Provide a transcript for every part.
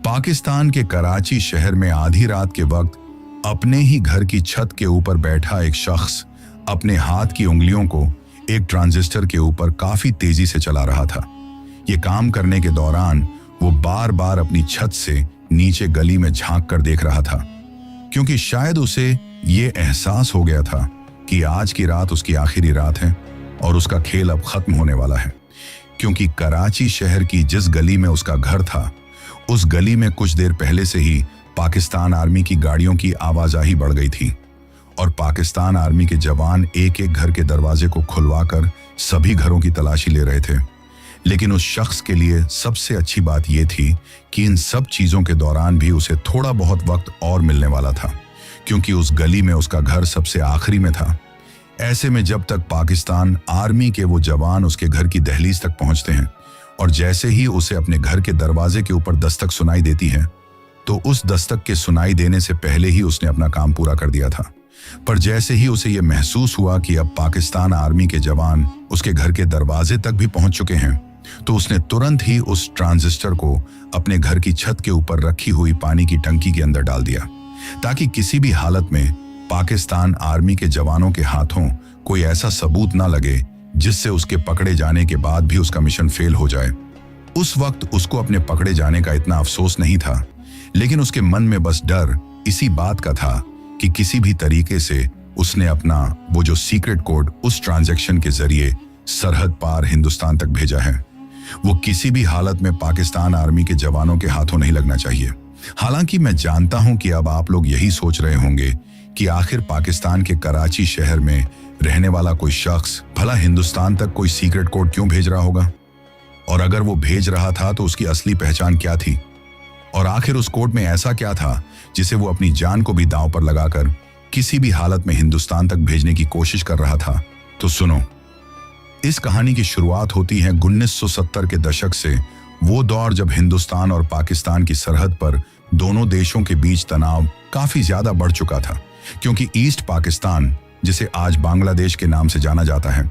पाकिस्तान के कराची शहर में आधी रात के वक्त अपने ही घर की छत के ऊपर बैठा एक शख्स अपने हाथ की उंगलियों को एक ट्रांजिस्टर के ऊपर काफी तेजी से चला रहा था। ये काम करने के दौरान वो बार बार अपनी छत से नीचे गली में झांक कर देख रहा था, क्योंकि शायद उसे ये एहसास हो गया था कि आज की रात उसकी आखिरी रात है और उसका खेल अब खत्म होने वाला है। क्योंकि कराची शहर की जिस गली में उसका घर था, उस गली में कुछ देर पहले से ही पाकिस्तान आर्मी की गाड़ियों की आवाजाही बढ़ गई थी और पाकिस्तान आर्मी के जवान एक एक घर के दरवाजे को खुलवाकर सभी घरों की तलाशी ले रहे थे। लेकिन उस शख्स के लिए सबसे अच्छी बात यह थी कि इन सब चीजों के दौरान भी उसे थोड़ा बहुत वक्त और मिलने वाला था, क्योंकि उस गली में उसका घर सबसे आखिरी में था। ऐसे में जब तक पाकिस्तान आर्मी के वो जवान उसके घर की दहलीज तक पहुंचते हैं और जैसे ही उसे अपने घर के दरवाजे के ऊपर दस्तक सुनाई देती है, तो उस दस्तक के सुनाई देने से पहले ही उसने अपना काम पूरा कर दिया था। पर जैसे ही उसे यह महसूस हुआ कि अब पाकिस्तान आर्मी के जवान उसके घर के दरवाजे तक भी पहुंच चुके हैं, तो उसने तुरंत ही उस ट्रांजिस्टर को अपने घर की छत के ऊपर रखी हुई पानी की टंकी के अंदर डाल दिया, ताकि किसी भी हालत में पाकिस्तान आर्मी के जवानों के हाथों कोई ऐसा सबूत ना लगे जिससे उसके पकड़े जाने के बाद भी उसका मिशन फेल हो जाए। उस वक्त उसको अपने पकड़े जाने का इतना अफसोस नहीं था, लेकिन उसके मन में बस डर इसी बात का था कि किसी भी तरीके से उसने अपना वो जो सीक्रेट कोड उस ट्रांजैक्शन के जरिए सरहद पार हिंदुस्तान तक भेजा है, वो किसी भी हालत में पाकिस्तान आर्मी के जवानों के हाथों नहीं लगना चाहिए। हालांकि मैं जानता हूं कि अब आप लोग यही सोच रहे होंगे कि आखिर पाकिस्तान के कराची शहर में रहने वाला कोई शख्स भला हिंदुस्तान तक कोई सीक्रेट कोड क्यों भेज रहा होगा, और अगर वो भेज रहा था तो उसकी असली पहचान क्या थी, और आखिर उस कोड में ऐसा क्या था जिसे वो अपनी जान को भी दांव पर लगाकर किसी भी हालत में हिंदुस्तान तक भेजने की कोशिश कर रहा था। तो सुनो, इस कहानी की शुरुआत होती है 1970 के दशक से, वो दौर जब हिंदुस्तान और पाकिस्तान की सरहद पर दोनों देशों के बीच तनाव काफी ज्यादा बढ़ चुका था, क्योंकि ईस्ट पाकिस्तान, जिसे आज बांग्लादेश के नाम से जाना जाता है,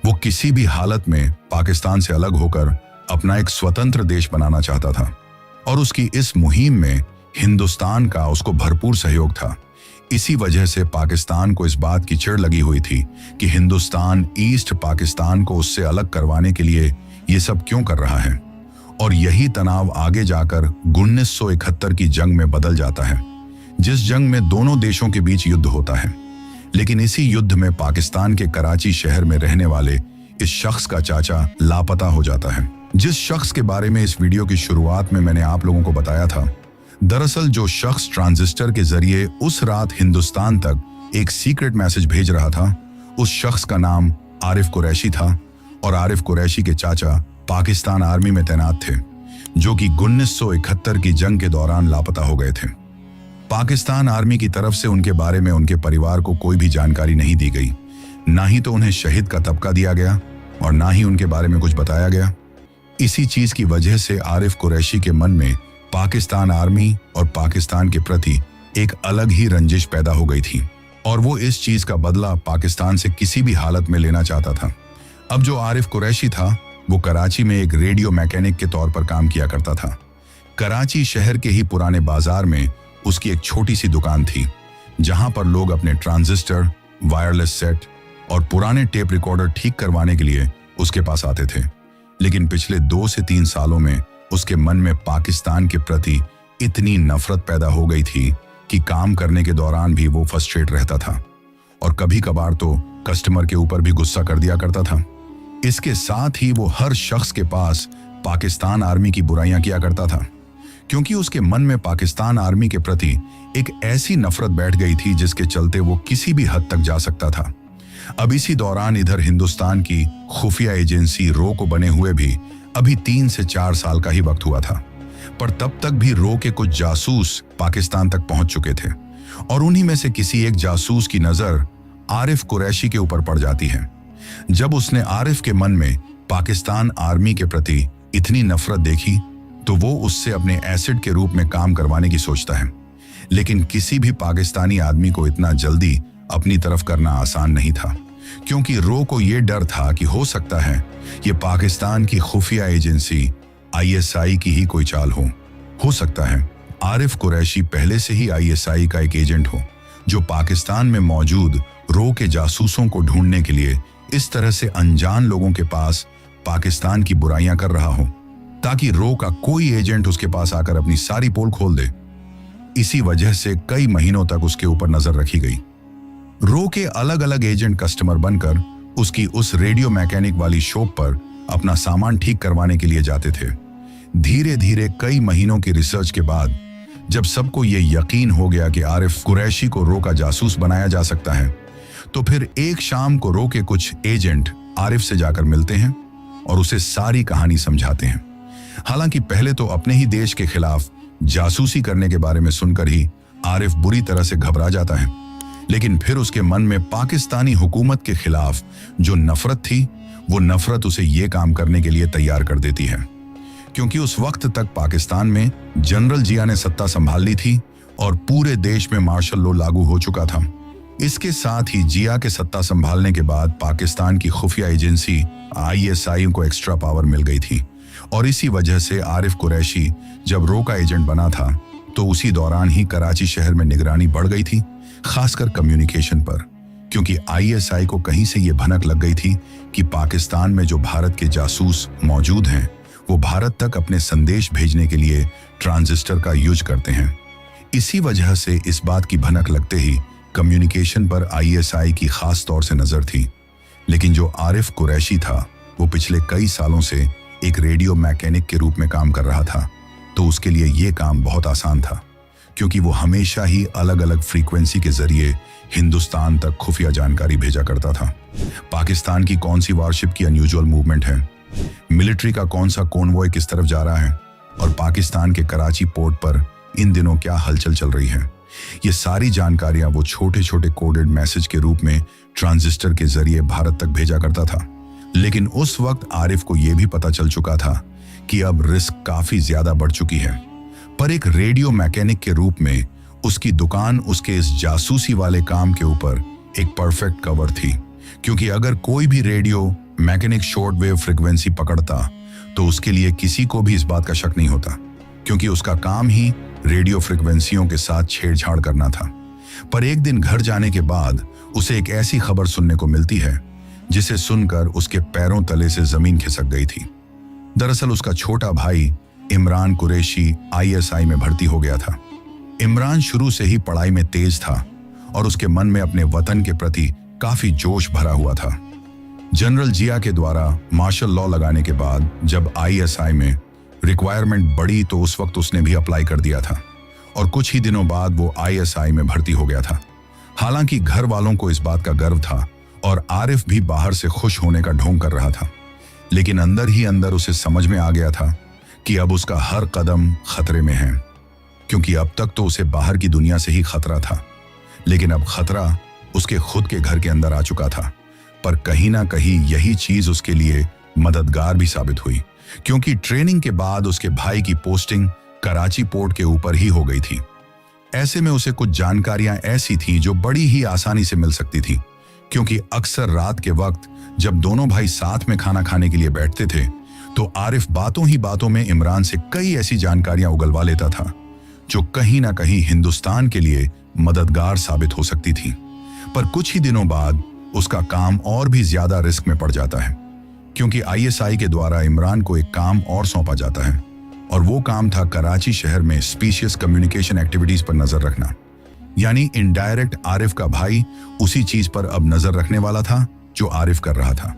वो किसी भी हालत में पाकिस्तान से अलग होकर अपना एक स्वतंत्र देश बनाना चाहता था, और उसकी इस मुहिम में हिंदुस्तान का उसको भरपूर सहयोग था। इसी वजह से पाकिस्तान को इस बात की चिढ़ लगी हुई थी कि हिंदुस्तान ईस्ट पाकिस्तान को उससे अलग करवाने के लिए ये सब क्यों कर रहा है, और यही तनाव आगे जाकर 1971 की जंग में बदल जाता है, जिस जंग में दोनों देशों के बीच युद्ध होता है। लेकिन इसी युद्ध में पाकिस्तान के कराची शहर में रहने वाले इस शख्स का चाचा लापता हो जाता है, जिस शख्स के बारे में इस वीडियो की शुरुआत में मैंने आप लोगों को बताया था। दरअसल जो शख्स ट्रांजिस्टर के जरिए उस रात हिंदुस्तान तक एक सीक्रेट मैसेज भेज रहा था, उस शख्स का नाम आरिफ कुरैशी था, और आरिफ कुरैशी के चाचा पाकिस्तान आर्मी में तैनात थे, जो कि 1971 की जंग के दौरान लापता हो गए थे। पाकिस्तान आर्मी की तरफ से उनके बारे में उनके परिवार को कोई भी जानकारी नहीं दी गई, ना ही तो उन्हें शहीद का तबका दिया गया और ना ही उनके बारे में कुछ बताया गया। इसी चीज की वजह से आरिफ कुरैशी के मन में पाकिस्तान आर्मी और पाकिस्तान के प्रति एक अलग ही रंजिश पैदा हो गई थी, और वो इस चीज का बदला पाकिस्तान से किसी भी हालत में लेना चाहता था। अब जो आरिफ कुरैशी था, वो कराची में एक रेडियो मैकेनिक के तौर पर काम किया करता था। कराची शहर के ही पुराने बाजार में उसकी एक छोटी सी दुकान थी, जहां पर लोग अपने ट्रांजिस्टर, वायरलेस सेट और पुराने टेप रिकॉर्डर ठीक करवाने के लिए उसके पास आते थे। लेकिन पिछले 2 से 3 सालों में उसके मन में पाकिस्तान के प्रति इतनी नफरत पैदा हो गई थी कि काम करने के दौरान भी वो फ्रस्ट्रेट रहता था, और कभी कभार तो कस्टमर के ऊपर भी गुस्सा कर दिया करता था। इसके साथ ही वो हर शख्स के पास पाकिस्तान आर्मी की बुराइयां किया करता था, क्योंकि उसके मन में पाकिस्तान आर्मी के प्रति एक ऐसी नफरत बैठ गई थी जिसके चलते वो किसी भी हद तक जा सकता था। अब इसी दौरान इधर हिंदुस्तान की खुफिया एजेंसी रो को बने हुए भी अभी 3 से 4 साल का ही वक्त हुआ था, पर तब तक भी रो के कुछ जासूस पाकिस्तान तक पहुंच चुके थे, और उन्हीं में से किसी एक जासूस की नजर आरिफ कुरैशी के ऊपर पड़ जाती है। जब उसने आरिफ के मन में पाकिस्तान आर्मी के प्रति इतनी नफरत देखी, तो वो उससे अपने एसिड के रूप में काम करवाने की सोचता है। लेकिन किसी भी पाकिस्तानी आदमी को इतना जल्दी अपनी तरफ करना आसान नहीं था, क्योंकि रो को यह डर था कि हो सकता है ये पाकिस्तान की खुफिया एजेंसी ISI की ही कोई चाल हो, हो सकता है आरिफ कुरैशी पहले से ही आईएसआई का एक एजेंट हो, जो पाकिस्तान में मौजूद रो के जासूसों को ढूंढने के लिए इस तरह से अनजान लोगों के पास पाकिस्तान की बुराइयां कर रहा हो, ताकि रो का कोई एजेंट उसके पास आकर अपनी सारी पोल खोल दे। इसी वजह से कई महीनों तक उसके ऊपर नजर रखी गई। रो के अलग अलग एजेंट कस्टमर बनकर उसकी उस रेडियो मैकेनिक वाली शॉप पर अपना सामान ठीक करवाने के लिए जाते थे। धीरे धीरे कई महीनों की रिसर्च के बाद जब सबको ये यकीन हो गया कि आरिफ कुरैशी को रो का जासूस बनाया जा सकता है, तो फिर एक शाम को रो के कुछ एजेंट आरिफ से जाकर मिलते हैं और उसे सारी कहानी समझाते हैं। हालांकि पहले तो अपने ही देश के खिलाफ जासूसी करने के बारे में सुनकर ही आरिफ बुरी तरह से घबरा जाता है, लेकिन फिर उसके मन में पाकिस्तानी हुकूमत के खिलाफ जो नफरत थी, वो नफरत उसे ये काम करने के लिए तैयार कर देती है। क्योंकि उस वक्त तक पाकिस्तान में जनरल जिया ने सत्ता संभाल ली थी और पूरे देश में मार्शल लॉ लागू हो चुका था। इसके साथ ही जिया के सत्ता संभालने के बाद पाकिस्तान की खुफिया एजेंसी आईएसआई को एक्स्ट्रा पावर मिल गई थी और इसी वजह से आरिफ कुरैशी जब रो का एजेंट बना था तो उसी दौरान ही कराची शहर में निगरानी बढ़ गई थी, खासकर कम्युनिकेशन पर, क्योंकि आईएसआई को कहीं से ये भनक लग गई थी कि पाकिस्तान में जो भारत के जासूस मौजूद हैं वो भारत तक अपने संदेश भेजने के लिए ट्रांजिस्टर का यूज करते हैं। इसी वजह से इस बात की भनक लगते ही कम्युनिकेशन पर आईएसआई की खास तौर से नजर थी। लेकिन जो आरिफ कुरैशी था वो पिछले कई सालों से एक रेडियो मैकेनिक के रूप में काम कर रहा था, तो उसके लिए ये काम बहुत आसान था, क्योंकि वो हमेशा ही अलग अलग फ्रीक्वेंसी के जरिए हिंदुस्तान तक खुफिया जानकारी भेजा करता था। पाकिस्तान की कौन सी वारशिप की अनयूजुअल मूवमेंट है, मिलिट्री का कौन सा कॉन्वॉय किस तरफ जा रहा है और पाकिस्तान के कराची पोर्ट पर इन दिनों क्या हलचल चल रही है, ये सारी जानकारियां वो छोटे छोटे कोडेड मैसेज के रूप में ट्रांजिस्टर के जरिए भारत तक भेजा करता था। लेकिन उस वक्त आरिफ को यह भी पता चल चुका था कि अब रिस्क काफी ज्यादा बढ़ चुकी है, पर एक रेडियो मैकेनिक के रूप में उसकी दुकान उसके इस जासूसी वाले काम के ऊपर एक परफेक्ट कवर थी। क्योंकि अगर कोई भी radio mechanic short wave frequency पकड़ता तो उसके लिए किसी को भी इस बात का शक नहीं होता, क्योंकि उसका काम ही रेडियो फ्रीक्वेंसियों के साथ छेड़छाड़ करना था। पर एक दिन घर जाने के बाद उसे एक ऐसी खबर सुनने को मिलती है जिसे सुनकर उसके पैरों तले से जमीन खिसक गई थी। दरअसल उसका छोटा भाई इमरान कुरैशी आईएसआई में भर्ती हो गया था। इमरान शुरू से ही पढ़ाई में तेज था और उसके मन में अपने वतन के प्रति काफी जोश भरा हुआ था। जनरल जिया के द्वारा मार्शल लॉ लगाने के बाद जब आईएसआई में रिक्वायरमेंट बढ़ी तो उस वक्त उसने भी अप्लाई कर दिया था और कुछ ही दिनों बाद वो आईएसआई में भर्ती हो गया था। हालांकि घर वालों को इस बात का गर्व था और आरिफ भी बाहर से खुश होने का ढोंग कर रहा था, लेकिन अंदर ही अंदर उसे समझ में आ गया था कि अब उसका हर कदम खतरे में है। क्योंकि अब तक तो उसे बाहर की दुनिया से ही खतरा था, लेकिन अब खतरा उसके खुद के घर के अंदर आ चुका था। पर कहीं ना कहीं यही चीज उसके लिए मददगार भी साबित हुई, क्योंकि ट्रेनिंग के बाद उसके भाई की पोस्टिंग कराची पोर्ट के ऊपर ही हो गई थी। ऐसे में उसे कुछ जानकारियां ऐसी थीं जो बड़ी ही आसानी से मिल सकती थी, क्योंकि अक्सर रात के वक्त जब दोनों भाई साथ में खाना खाने के लिए बैठते थे तो आरिफ बातों ही बातों में इमरान से कई ऐसी जानकारियां उगलवा लेता था जो कहीं ना कहीं हिंदुस्तान के लिए मददगार साबित हो सकती थी। पर कुछ ही दिनों बाद उसका काम और भी ज्यादा रिस्क में पड़ जाता है, क्योंकि आईएसआई के द्वारा इमरान को एक काम और सौंपा जाता है और वो काम था कराची शहर में स्पीशियस कम्युनिकेशन एक्टिविटीज पर नजर रखना। यानी इनडायरेक्ट आरिफ का भाई उसी चीज पर अब नजर रखने वाला था जो आरिफ कर रहा था।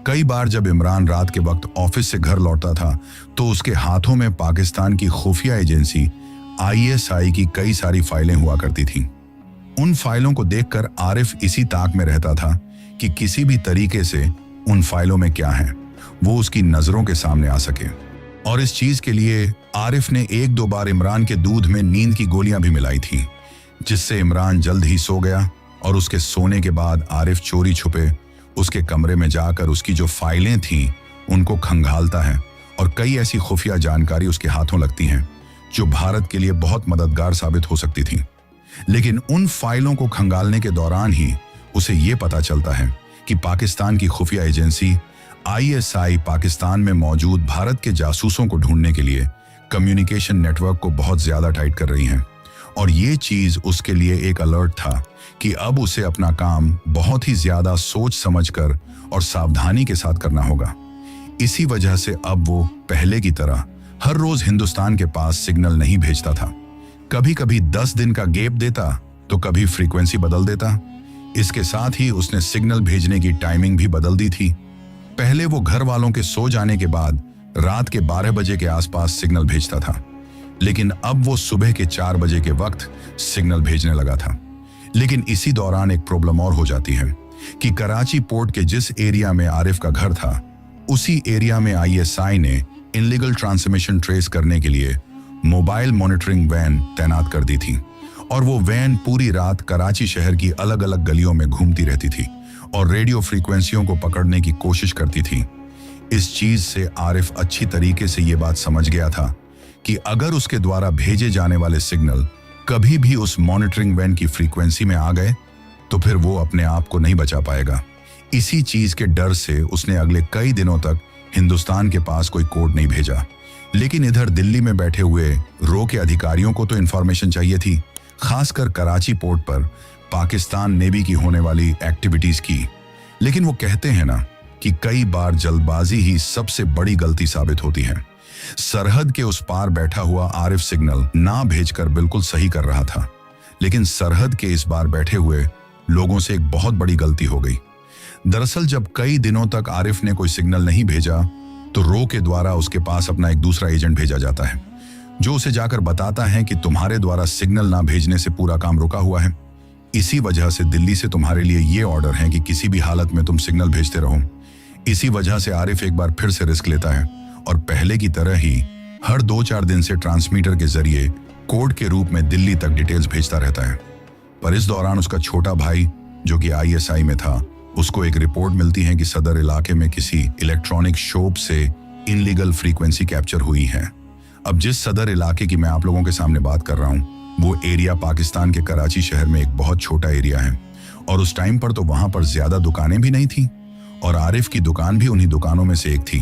कई बार जब इमरान रात के वक्त ऑफिस से घर लौटता था तो उसके हाथों में पाकिस्तान की खुफिया एजेंसी आईएसआई की कई सारी फाइलें हुआ करती थीं। उन फाइलों को देखकर आरिफ इसी ताक में रहता था कि किसी भी तरीके से उन फाइलों में क्या है वो उसकी नजरों के सामने आ सके। और इस चीज के लिए आरिफ ने एक दो बार इमरान के दूध में नींद की गोलियां भी मिलाई थी, जिससे इमरान जल्द ही सो गया। और उसके सोने के बाद आरिफ चोरी छुपे उसके कमरे में जाकर उसकी जो फाइलें थीं उनको खंगालता है और कई ऐसी खुफिया जानकारी उसके हाथों लगती हैं जो भारत के लिए बहुत मददगार साबित हो सकती थी। लेकिन उन फाइलों को खंगालने के दौरान ही उसे ये पता चलता है कि पाकिस्तान की खुफिया एजेंसी आईएसआई पाकिस्तान में मौजूद भारत के जासूसों को ढूंढने के लिए कम्युनिकेशन नेटवर्क को बहुत ज्यादा टाइट कर रही हैं। और ये चीज उसके लिए एक अलर्ट था कि अब उसे अपना काम बहुत ही ज्यादा सोच समझकर और सावधानी के साथ करना होगा। इसी वजह से अब वो पहले की तरह हर रोज हिंदुस्तान के पास सिग्नल नहीं भेजता था। कभी कभी 10 दिन का गैप देता तो कभी फ्रीक्वेंसी बदल देता। इसके साथ ही उसने सिग्नल भेजने की टाइमिंग भी बदल दी थी। पहले वो घर वालों के सो जाने के बाद रात के 12 बजे के आसपास सिग्नल भेजता था, लेकिन अब वो सुबह के 4 बजे के वक्त सिग्नल भेजने लगा था। लेकिन इसी दौरान एक प्रॉब्लम और हो जाती है कि कराची पोर्ट के जिस एरिया में आरिफ का घर था, उसी एरिया में आईएसआई ने इनलीगल ट्रांसमिशन ट्रेस करने के लिए मोबाइल मॉनिटरिंग वैन तैनात कर दी थी। और वो वैन पूरी रात कराची शहर की अलग अलग गलियों में घूमती रहती थी और रेडियो फ्रीक्वेंसियों को पकड़ने की कोशिश करती थी। इस चीज से आरिफ अच्छी तरीके से ये बात समझ गया था कि अगर उसके द्वारा भेजे जाने वाले सिग्नल कभी भी उस मॉनिटरिंग वैन की फ्रीक्वेंसी में आ गए तो फिर वो अपने आप को नहीं बचा पाएगा। इसी चीज के डर से उसने अगले कई दिनों तक हिंदुस्तान के पास कोई कोड नहीं भेजा। लेकिन इधर दिल्ली में बैठे हुए रो के अधिकारियों को तो इंफॉर्मेशन चाहिए थी, खासकर कराची पोर्ट पर पाकिस्तान नेवी की होने वाली एक्टिविटीज की। लेकिन वो कहते हैं ना कि कई बार जल्दबाजी ही सबसे बड़ी गलती साबित होती है। सरहद के उस पार बैठा हुआ आरिफ सिग्नल ना भेजकर बिल्कुल सही कर रहा था, लेकिन सरहद के इस बार बैठे हुए लोगों से एक बहुत बड़ी गलती हो गई। दरअसल जब कई दिनों तक आरिफ ने कोई सिग्नल नहीं भेजा तो रो के द्वारा उसके पास अपना एक दूसरा एजेंट भेजा जाता है, जो उसे जाकर बताता है कि तुम्हारे द्वारा सिग्नल ना भेजने से पूरा काम रुका हुआ है। इसी वजह से दिल्ली से तुम्हारे लिए ये ऑर्डर है कि किसी भी हालत में तुम सिग्नल भेजते रहो। इसी वजह से आरिफ एक बार फिर से रिस्क लेता है और पहले की तरह ही हर 2-4 दिन से ट्रांसमीटर के जरिए कोड के रूप में दिल्ली तक डिटेल्स भेजता रहता है। पर इस दौरान उसका छोटा भाई, जो कि आईएसआई में था, उसको एक रिपोर्ट मिलती है कि सदर इलाके में किसी इलेक्ट्रॉनिक शॉप से इनलीगल फ्रीक्वेंसी कैप्चर हुई है। अब जिस सदर इलाके की मैं आप लोगों के सामने बात कर रहा हूँ, वो एरिया पाकिस्तान के कराची शहर में एक बहुत छोटा एरिया है और उस टाइम पर तो वहां पर ज्यादा दुकानें भी नहीं थी और आरिफ की दुकान भी उन्हीं दुकानों में से एक थी।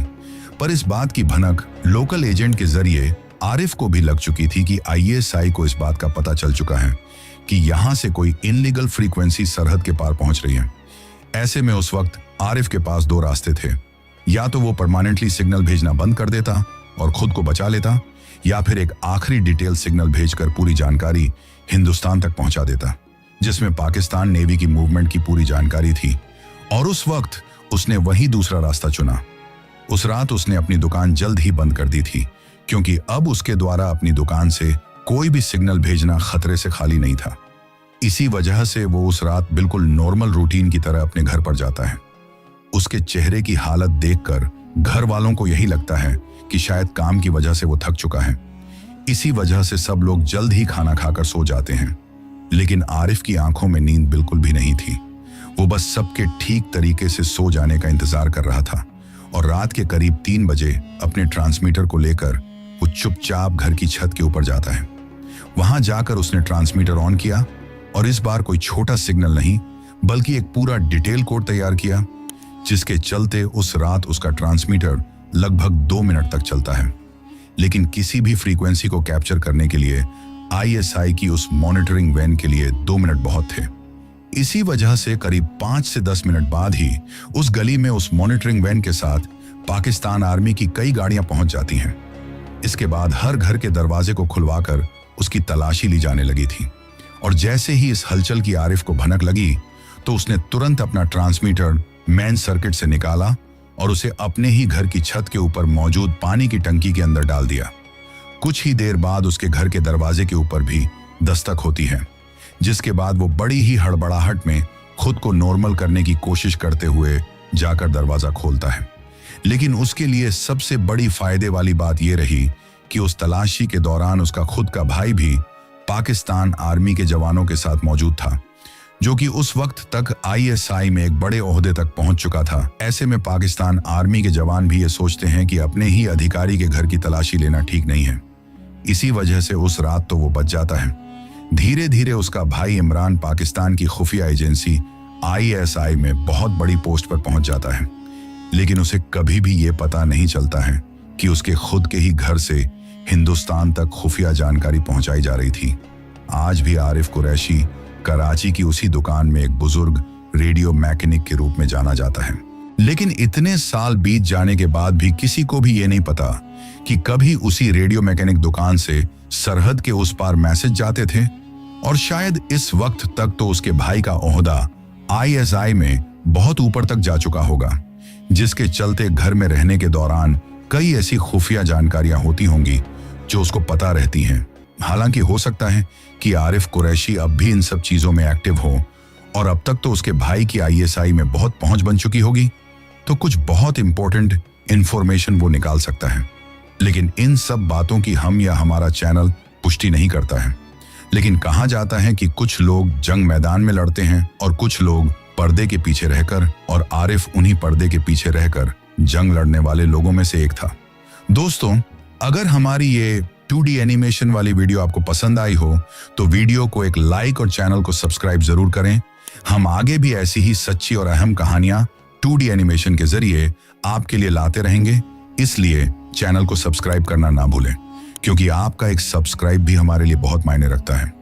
पर इस बात की भनक लोकल एजेंट के जरिए आरिफ को भी लग चुकी थी कि आईएसआई को इस बात का पता चल चुका है कि यहां से कोई इनलीगल फ्रीक्वेंसी सरहद के पार पहुंच रही है। ऐसे में उस वक्त आरिफ के पास 2 रास्ते थे, या तो वो परमानेंटली सिग्नल भेजना बंद कर देता और खुद को बचा लेता, या फिर एक आखिरी डिटेल सिग्नल भेजकर पूरी जानकारी हिंदुस्तान तक पहुंचा देता, जिसमें पाकिस्तान नेवी की मूवमेंट की पूरी जानकारी थी। और उस वक्त उसने वही दूसरा रास्ता चुना। उस रात उसने अपनी दुकान जल्द ही बंद कर दी थी, क्योंकि अब उसके द्वारा अपनी दुकान से कोई भी सिग्नल भेजना खतरे से खाली नहीं था। इसी वजह से वो उस रात बिल्कुल नॉर्मल रूटीन की तरह अपने घर पर जाता है। उसके चेहरे की हालत देखकर घर वालों को यही लगता है कि शायद काम की वजह से वो थक चुका है। इसी वजह से सब लोग जल्द ही खाना खाकर सो जाते हैं, लेकिन आरिफ की आंखों में नींद बिल्कुल भी नहीं थी। वो बस सबके ठीक तरीके से सो जाने का इंतजार कर रहा था और रात के करीब 3 बजे अपने ट्रांसमीटर को लेकर वो चुपचाप घर की छत के ऊपर जाता है। वहां जाकर उसने ट्रांसमीटर ऑन किया और इस बार कोई छोटा सिग्नल नहीं बल्कि एक पूरा डिटेल कोड तैयार किया, जिसके चलते उस रात उसका ट्रांसमीटर लगभग 2 मिनट तक चलता है। लेकिन किसी भी फ्रीक्वेंसी को कैप्चर करने के लिए आईएसआई की उस मॉनिटरिंग वैन के लिए 2 मिनट बहुत थे। इसी वजह से करीब 5 से 10 मिनट बाद ही उस गली में उस मॉनिटरिंग वैन के साथ पाकिस्तान आर्मी की कई गाड़ियां पहुंच जाती हैं। इसके बाद हर घर के दरवाजे को खुलवाकर उसकी तलाशी ली जाने लगी थी और जैसे ही इस हलचल की आरिफ को भनक लगी तो उसने तुरंत अपना ट्रांसमीटर मेन सर्किट से निकाला और उसे अपने ही घर की छत के ऊपर मौजूद पानी की टंकी के अंदर डाल दिया। कुछ ही देर बाद उसके घर के दरवाजे के ऊपर भी दस्तक होती है, जिसके बाद वो बड़ी ही हड़बड़ाहट में खुद को नॉर्मल करने की कोशिश करते हुए जाकर दरवाजा खोलता है। लेकिन उसके लिए सबसे बड़ी फायदे वाली बात यह रही कि उस तलाशी के दौरान उसका खुद का भाई भी पाकिस्तान आर्मी के जवानों के साथ मौजूद था, जो कि उस वक्त तक आईएसआई में एक बड़े ओहदे तक पहुंच चुका था। ऐसे में पाकिस्तान आर्मी के जवान भी ये सोचते हैं कि अपने ही अधिकारी के घर की तलाशी लेना ठीक नहीं है। इसी वजह से उस रात तो वो बच जाता है। धीरे धीरे उसका भाई इमरान पाकिस्तान की खुफिया एजेंसी आईएसआई में बहुत बड़ी पोस्ट पर पहुंच जाता है, लेकिन उसे कभी भी ये पता नहीं चलता है कि उसके खुद के ही घर से हिंदुस्तान तक खुफिया जानकारी पहुंचाई जा रही थी। आज भी आरिफ कुरैशी कराची की उसी दुकान में एक बुजुर्ग रेडियो मैकेनिक के रूप में जाना जाता है। लेकिन इतने साल बीत जाने के बाद भी किसी को भी ये नहीं पता कि कभी उसी रेडियो मैकेनिक दुकान से सरहद के उस पार मैसेज जाते थे, और शायद इस वक्त तक तो उसके भाई का ओहदा ISI में बहुत ऊपर तक जा चुका होगा, जिसके चलते घर में रहने के दौरान कई ऐसी खुफिया जानकारियां होती होंगी जो उसको पता रहती हैं। हालांकि हो सकता है कि आरिफ कुरैशी अब भी इन सब चीजों में एक्टिव हो और अब तक तो उसके भाई की ISI में बहुत पहुंच बन चुकी होगी, तो कुछ बहुत इंपॉर्टेंट इंफॉर्मेशन वो निकाल सकता है। लेकिन इन सब बातों की हम या हमारा चैनल पुष्टि नहीं करता है। लेकिन कहा जाता है कि कुछ लोग जंग मैदान में लड़ते हैं और कुछ लोग पर्दे के पीछे रहकर, और आरिफ उन्हीं पर्दे के पीछे रहकर जंग लड़ने वाले लोगों में से एक था। दोस्तों, अगर हमारी ये 2D एनिमेशन वाली वीडियो आपको पसंद आई हो तो वीडियो को एक लाइक और चैनल को सब्सक्राइब जरूर करें। हम आगे भी ऐसी ही सच्ची और अहम कहानियां 2D एनिमेशन के जरिए आपके लिए लाते रहेंगे। इसलिए चैनल को सब्सक्राइब करना ना भूलें, क्योंकि आपका एक सब्सक्राइब भी हमारे लिए बहुत मायने रखता है।